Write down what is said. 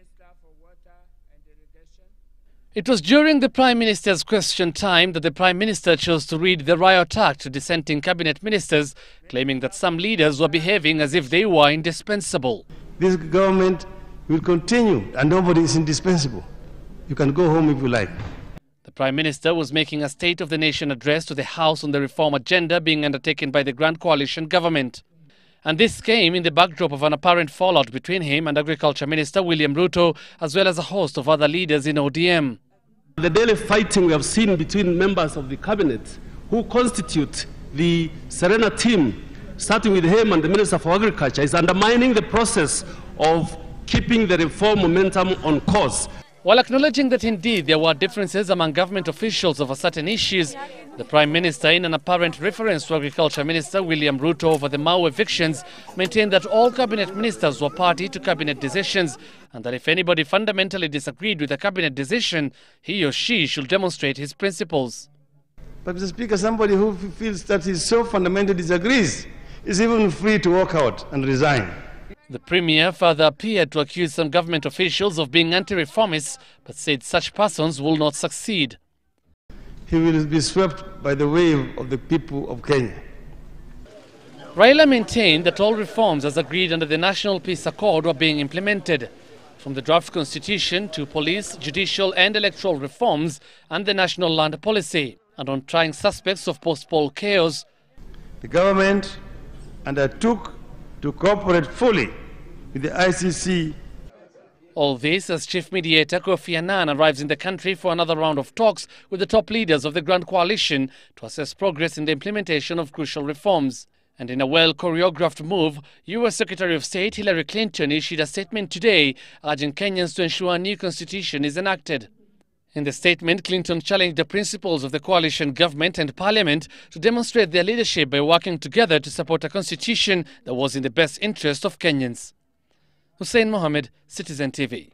Minister for Water and Irrigation. It was during the Prime Minister's question time that the Prime Minister chose to read the riot act to dissenting cabinet ministers, claiming that some leaders were behaving as if they were indispensable. This government will continue and nobody is indispensable. You can go home if you like. The Prime Minister was making a State of the Nation address to the House on the reform agenda being undertaken by the Grand Coalition government. And this came in the backdrop of an apparent fallout between him and Agriculture Minister William Ruto, as well as a host of other leaders in ODM. The daily fighting we have seen between members of the cabinet who constitute the Serena team, starting with him and the Minister for Agriculture, is undermining the process of keeping the reform momentum on course. While acknowledging that indeed there were differences among government officials over certain issues, the Prime Minister, in an apparent reference to Agriculture Minister William Ruto over the Mau evictions, maintained that all cabinet ministers were party to cabinet decisions and that if anybody fundamentally disagreed with a cabinet decision, he or she should demonstrate his principles. But Mr. Speaker, somebody who feels that he so fundamentally disagrees is even free to walk out and resign. The Premier further appeared to accuse some government officials of being anti-reformists, but said such persons will not succeed. He will be swept by the wave of the people of Kenya. Raila maintained that all reforms as agreed under the National Peace Accord were being implemented, from the draft constitution to police, judicial and electoral reforms and the national land policy. And on trying suspects of post-poll chaos, the government undertook to cooperate fully with the ICC. All this as Chief Mediator Kofi Annan arrives in the country for another round of talks with the top leaders of the Grand Coalition to assess progress in the implementation of crucial reforms. And in a well-choreographed move, US Secretary of State Hillary Clinton issued a statement today urging Kenyans to ensure a new constitution is enacted. In the statement, Clinton challenged the principles of the coalition government and parliament to demonstrate their leadership by working together to support a constitution that was in the best interest of Kenyans. Hussein Mohammed, Citizen TV.